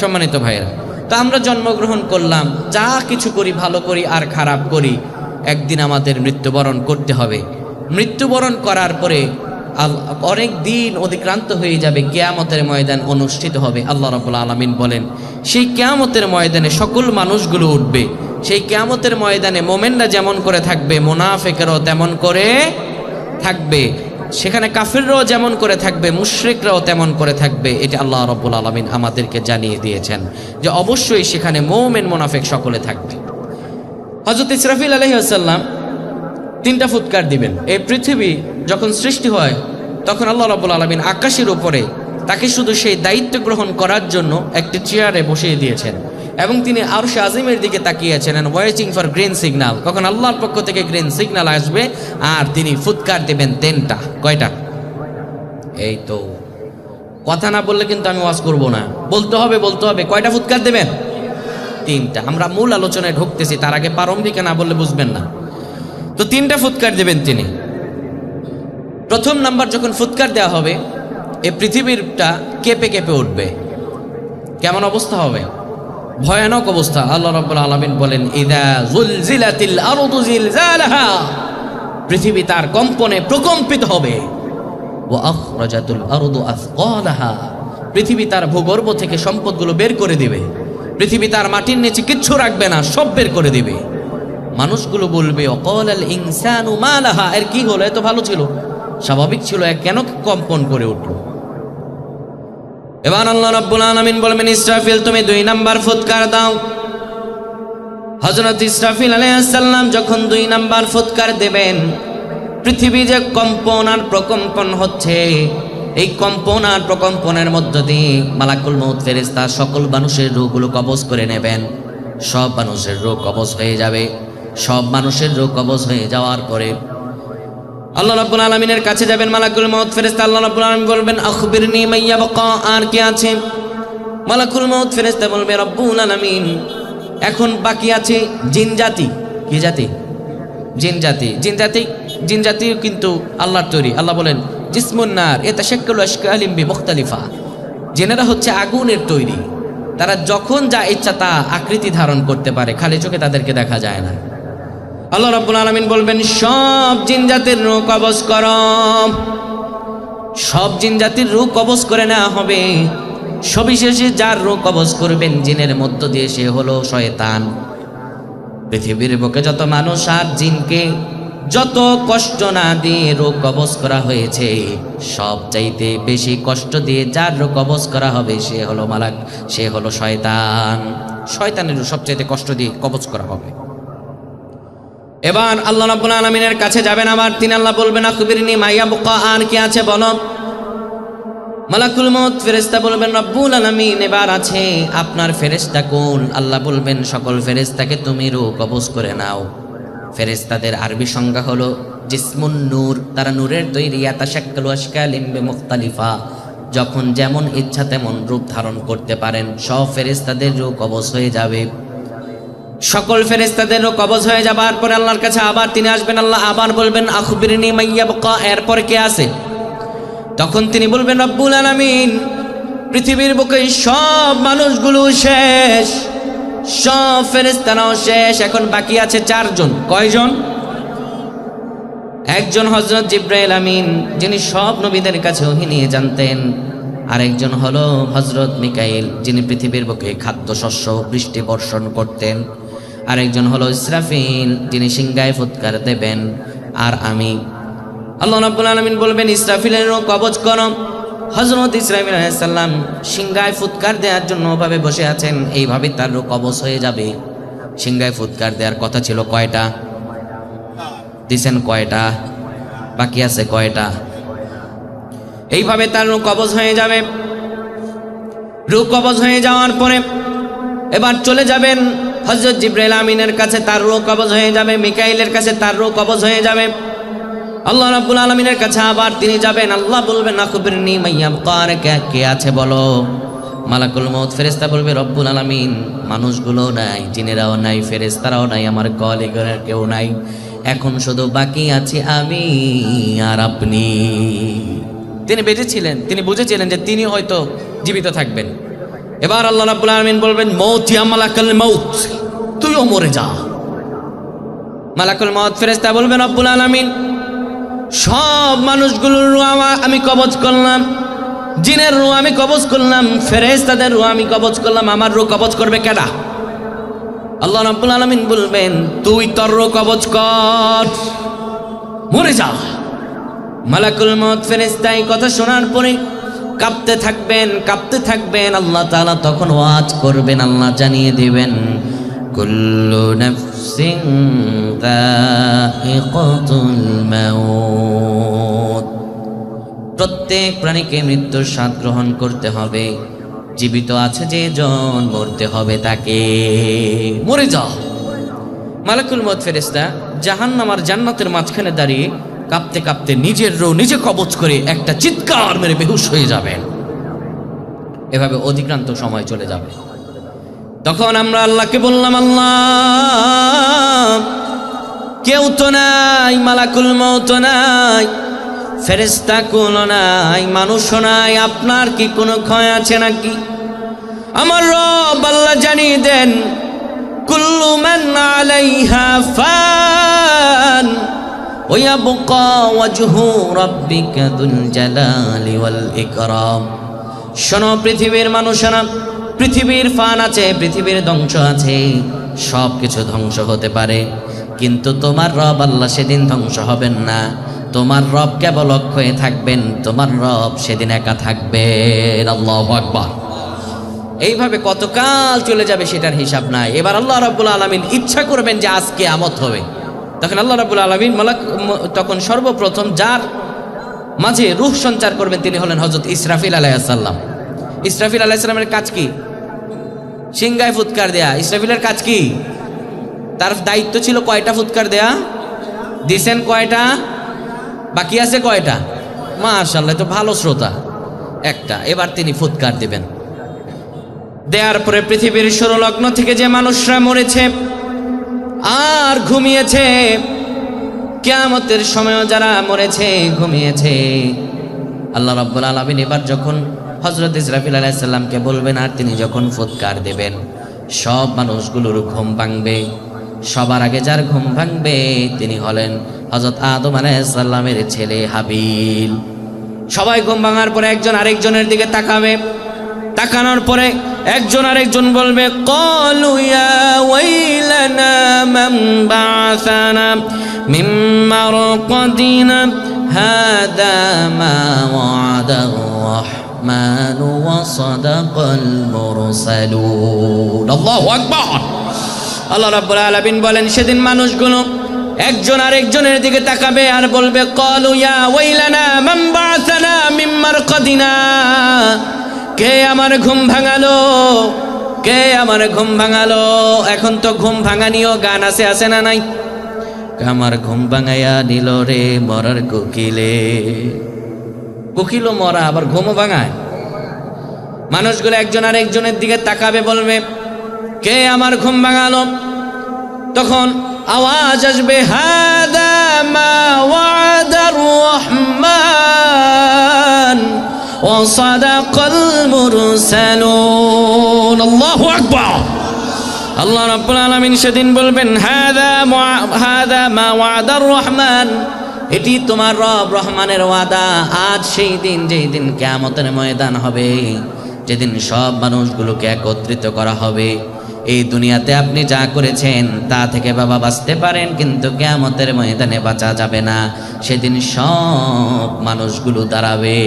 সম্মানিত ভাইয়েরা, তো আমরা জন্মগ্রহণ করলাম, যা কিছু করি ভালো করি আর খারাপ করি, একদিন আমাদের মৃত্যুবরণ করতে হবে। মৃত্যুবরণ করার পরে অনেক দিন অতিক্রান্ত হয়ে যাবে, কিয়ামতের ময়দান অনুষ্ঠিত হবে। আল্লাহ রাব্বুল আলামিন বলেন, সেই কিয়ামতের ময়দানে সকল মানুষগুলো উঠবে। সেই কিয়ামতের ময়দানে মোমেনরা যেমন করে থাকবে, মুনাফিকরাও তেমন করে থাকবে। সেখানে কাফিররাও যেমন করে থাকবে, মুশরিকরাও তেমন করে থাকবে। এটা আল্লাহ রাব্বুল আলামিন আমাদেরকে জানিয়ে দিয়েছেন যে অবশ্যই সেখানে মুমিন মুনাফিক সকলে থাকবে। হযরত ইসরাফিল আলাইহিস সালাম 3টা ফুৎকার দিবেন। এই পৃথিবী যখন সৃষ্টি হয় তখন আল্লাহ রাব্বুল আলামিন আকাশের উপরে তাকে শুধু সেই দায়িত্ব গ্রহণ করার জন্য একটি চেয়ারে বসিয়ে দিয়েছেন এবং তিনি আরশে আজিমের দিকে তাকিয়েছেন and waiting for green signal, কখন আল্লাহর পক্ষ থেকে গ্রিন সিগন্যাল আসবে আর তিনি ফুৎকার দেবেন 3টা। কয়টা? এই তো, কথা না বললে কিন্তু আমি ওয়াজ করব না, বলতে হবে বলতে হবে। কয়টা ফুৎকার দেবেন? 3টা। আমরা মূল আলোচনায় ঢুকতেছি, তার আগে প্রারম্ভিকে না বললে বুঝবেন না। তো 3টা ফুৎকার দেবেন তিনি। প্রথম নাম্বার যখন ফুৎকার দেওয়া হবে, এই পৃথিবীটা কেঁপে কেঁপে উঠবে। কেমন অবস্থা হবে? ভয়ানক অবস্থা। আল্লাহ রাব্বুল আলামিন বলেন, ইযা যুলজিলাতিল আরদু জিলজালাহা, পৃথিবী তার কম্পনে প্রকম্পিত হবে। ওয়া আখরাজাতুল আরদু আথকালাহা, পৃথিবী তার ভূগর্ভ থেকে সম্পদগুলো বের করে দিবে। পৃথিবী তার মাটির নিচে কিচ্ছু রাখবে না, সব বের করে দিবে। মানুষগুলো বলবে, অকালাল ইনসানু মা লাহা, এর কি হলো? এত ভালো ছিল, স্বাভাবিক ছিল, কেন কম্পন করে উঠলো? এবার আল্লাহ রাব্বুল আলামিন বলবেন, ইসরাফিল তুমি 2 নাম্বার ফুৎকার দাও। হযরত ইসরাফিল আলাইহিস সালাম যখন 2 নাম্বার ফুৎকার দেবেন, পৃথিবী যে কম্পন আর প্রকম্পন হচ্ছে, এই কম্পন আর প্রকম্পনের মধ্য দিয়ে মালাকুল মউত ফেরেশতা সকল মানুষের রূহগুলো কবজ করে নেবেন। সব মানুষের রূহ কবজ হয়ে যাবে। সব মানুষের রূহ কবজ হয়ে যাওয়ার পরে আল্লাহ রাব্বুল আলামিনের কাছে যাবেন মালাকুল মউত ফেরেশতা। আল্লাহ রাব্বুল আলামিন বলবেন, আখবিরনি মাইয়া বাকা, আর কি আছে? মালাকুল মউত ফেরেশতা বলবে, রব্বুল আলামিন এখন বাকি আছে জিন জাতি। কি জাতি? জিন জাতি। জিন জাতি কিন্তু আল্লাহর তৈরি। আল্লাহ বলেন, জিসমুন নার ইয়াতাশাক্কালু আশকালিম বিমুখতালিফা, জিনেরা হচ্ছে আগুনের তৈরি। তারা যখন যা ইচ্ছা তা আকৃতি ধারণ করতে পারে, খালি চোখে তাদেরকে দেখা যায় না। আল্লাহ রাব্বুল আলামিন বলবেন, সব জিন জাতির রূহ কবজ করো। সব জিন জাতির রূহ কবজ করে নেওয়া হবে। সবিশেষে যার রূহ কবজ করবেন জিনের মধ্য দিয়ে, সে হলো শয়তান। পৃথিবীর বুকে যত মানুষ আর জিনকে যত কষ্ট না দিয়ে রূহ কবজ করা হয়েছে, সব চাইতে বেশি কষ্ট দিয়ে যার রূহ কবজ করা হবে সে হলো মালাক, সে হলো শয়তান। শয়তানের রূহ সবচাইতে কষ্ট দিয়ে কবজ করা হবে। এবার আল্লাহ রাব্বুল আলামিনের কাছে যাবেন। আবার তিনি আল্লাহ বলবেন, আখবিরনি মাইয়া বুকা, আর কি আছে বলো? মালাকুল মউত ফেরেশতা বলবেন, রব্বুল আলামিন এবার আছে আপনার ফেরেশতা কোন? আল্লাহ বলবেন, সকল ফেরেশতাকে তুমি রূহ কবজ করে নাও। ফেরেশতাদের আরবি সংজ্ঞা হলো জিসমুন নূর, তারা নূরের তৈরি। ইয়াতাশাক্কালু আশকালিম বিমুখতালিফা, যখন যেমন ইচ্ছা তেমন রূপ ধারণ করতে পারেন। সব ফেরেশতাদের রূহ কবজ হয়ে যাবে। সকল ফেরেশতাদের রূহ কবজ হয়ে যাবার পরে আল্লাহর কাছে আবার তিনি আসবেন। আল্লাহ আবার বলবেন, আখবিরনি মাইয়া বুকা, এরপর কে আছে? তখন তিনি বলবেন, রব্বুল আলামিন পৃথিবীর বুকে সব মানুষগুলো শেষ, সব ফেরেশতারাও শেষ, এখন বাকি আছে 4 জন। কয়জন? একজন হযরত জিবরাইল আমিন, যিনি সব নবীদের কাছে ওহী নিয়ে জানতেন। আরেকজন হলো হযরত মিকাইল, যিনি পৃথিবীর বুকে খাদ্যশস্য বৃষ্টি বর্ষণ করতেন। আরেকজন হলো ইসরাফিল, যিনি সিংহায় ফুৎকার দেবেন। আর আমি। আল্লাহ রাব্বুল আলামিন বলবেন, ইসরাফিলের রূহ কবজ করো। হযরত ইসরাফিল আলাইহিস সালাম সিংহায় ফুৎকার দেওয়ার জন্য ওভাবে বসে আছেন, এইভাবে তার রূহ কবজ হয়ে যাবে। সিংহায় ফুৎকার দেওয়ার কথা ছিল কয়টা? দিছেন কয়টা? বাকি আছে কয়টা? এইভাবে তার রূহ কবজ হয়ে যাবে। রূহ কবজ হয়ে যাওয়ার পরে এবার চলে যাবেন হযরত জিবরাইল আমিনের কাছে, তার রূহ কবজ হয়ে যাবে। মিকাইলের কাছে তার রূহ কবজ হয়ে যাবে। আল্লাহ রাব্বুল আলামিনের কাছে আবার তিনি যাবেন। আল্লাহ বলবেন, আখবিরনি মাইয়া বুকা, কে আছে বলো? মালাকুল মউত ফেরেশতা বলবে, রব্বুল আলামিন মানুষগুলো নাই, জিনেরাও নাই, ফেরেশতারাও নাই, আমার কলিগের কেউ নাই, এখন শুধু বাকি আছি আমি আর আপনি। তিনি বেঁচে ছিলেন, তিনি বুঝেছিলেন যে তিনি হয়তো জীবিত থাকবেন। এবার আল্লাহ রাব্বুল আলামিন বলবেন, মৌত ইয়া মালাকুল মৌত, তুইও মরে যা। মালাকুল মৌত ফেরেশতা বলবেন, রব্বুল আলামিন সব মানুষগুলোর রূহ আমি কবজ করলাম, জিনের রূহ আমি কবজ করলাম, ফেরেশতাদের রূহ আমি কবজ করলাম, আমার রূহ কবজ করবে কেডা? আল্লাহ রাব্বুল আলামিন বলবেন, তুই তোর রূহ কবজ কর, মরে যা। মালাকুল মউত ফেরেশতা এই কথা শোনার পরে কাঁপতে থাকবেন, কাঁপতে থাকবেন। আল্লাহ তাআলা তখন ওয়াজ করবেন, আল্লাহ জানিয়ে দিবেন, কুল্লু নাফসিন যায়িকাতুল মাউত, প্রত্যেক প্রাণীকে মৃত্যুর স্বাদ গ্রহণ করতে হবে। জীবিত আছে যে জন, মরতে হবে তাকে, মরে যাও। মালাকুল মউত ফেরেশতা জাহান্নাম আর জান্নাতের মাঝখানে দাঁড়িয়ে কাঁপতে কাঁপতে নিজের রূহ নিজে কবজ করে একটা চিৎকার মেরে বেহুশ হয়ে যাবেন। এভাবে অধিকাংশ সময় চলে যাবে। তখন আমরা আল্লাহকে বললাম, আল্লাহ কেউ তো নাই, মালাকুল মউত নাই, ফেরেশতা কোনো নাই, মানুষও নাই, আপনার কি কোনো ক্ষয় আছে নাকি? আমার রব আল্লাহ জানিয়ে দেন, কুল্লু মান আলাইহা ফান ওয়া ইয়াবকা ওয়াজহু রাব্বিকা যুল জালালি ওয়াল ইকরাম। শোনো পৃথিবীর মানুষেরা, পৃথিবীর ফান আছে, পৃথিবীর ধ্বংস আছে, সব কিছু ধ্বংস হতে পারে, কিন্তু তোমার রব আল্লাহ সেদিন ধ্বংস হবেন না। তোমার রব কেবল অক্ষয়ে থাকবেন, তোমার রব সেদিন একা থাকবেন। আল্লাহু আকবার। এইভাবে কতকাল চলে যাবে সেটার হিসাব নাই। এবার আল্লাহ রাব্বুল আলামিন ইচ্ছা করবেন যে আজ কিয়ামত হবে, তখন আল্লাহ রাব্বুল আলামিন তখন সর্বপ্রথম যার মাঝে রূহ সঞ্চার করবেন তিনি হলেন হযরত ইসরাফিল আলাইহিস সালাম। ইসরাফিল আলাইহিস সালামের কাজ কি? সিংহায় ফুৎকার দেয়া। ইসরাফিলের কাজ কি? তার দায়িত্ব ছিল কয়টা ফুৎকার দেয়া? দিছেন কয়টা? বাকি আছে কয়টা? মাশাআল্লাহ, তো ভালো শ্রোতা। একটা। এবার তিনি ফুৎকার দিবেন। দেওয়ার পরে পৃথিবীর সূর্যলগ্ন থেকে যে মানুষরা মরেছে আর ঘুমিয়েছে, কিয়ামতের সময়ও যারা মরেছে ঘুমিয়েছে, আল্লাহ রাব্বুল আলামিন এবার যখন হযরত ইসরাফিল আলাইহিস সালামকে বলবেন আর তিনি যখন ফুৎকার দেবেন, সব মানুষগুলোর ঘুম ভাঙবে। সবার আগে যার ঘুম ভাঙবে তিনি হলেন হযরত আদম আলাইহিস সালামের ছেলে হাবিল। সবাই ঘুম ভাঙার পরে একজন আরেকজনের দিকে তাকাবে। তাকানোর পরে একজন আরেকজন বলবে, ক্বালু ইয়া ওয়াইলানা মান বা'সানা মিন মারকাদিনা হাদা মা ওয়াদার রাহমান ওয়া সাদাকাল মুরসালুন। আল্লাহু আকবার। আল্লাহ রাব্বুল আলামিন বলেন, সেদিন মানুষগুলো একজন আরেকজনের দিকে তাকাবে আর বলবে, ক্বালু ইয়া ওয়াইলানা মান বা'সানা মিন মারকাদিনা, কে আমার ঘুম ভাঙালো, কে আমার ঘুম ভাঙালো। এখন তো ঘুম ভাঙানিও গান আছে না নাই? আমার ঘুম ভাঙাইয়া দিল রে মরার কোকিলে। কোকিলও মরা, আবার ঘুমও ভাঙায়। মানুষগুলো একজন আর একজনের দিকে তাকাবে, বলবে, কে আমার ঘুম ভাঙালো। তখন আওয়াজ আসবে, হাদা মা ওয়াদার রহমান ওয়া সাদাকাল মুরসালুন। আল্লাহু আকবার। আল্লাহ রাব্বুল আলামিন সেদিন বলবেন, হাদা মা ওয়াদার রহমান, এটি তোমার রব রহমানের ওয়াদা। আজ সেই দিন, যেই দিন কিয়ামতের ময়দান হবে, যেদিন সব মানুষগুলোকে একত্রিত করা হবে। এই দুনিয়াতে আপনি যা করেছেন তা থেকে বাবা বাঁচতে পারেন, কিন্তু কিয়ামতের ময়দানে বাঁচা যাবে না। সেদিন সব মানুষগুলো দাঁড়াবে।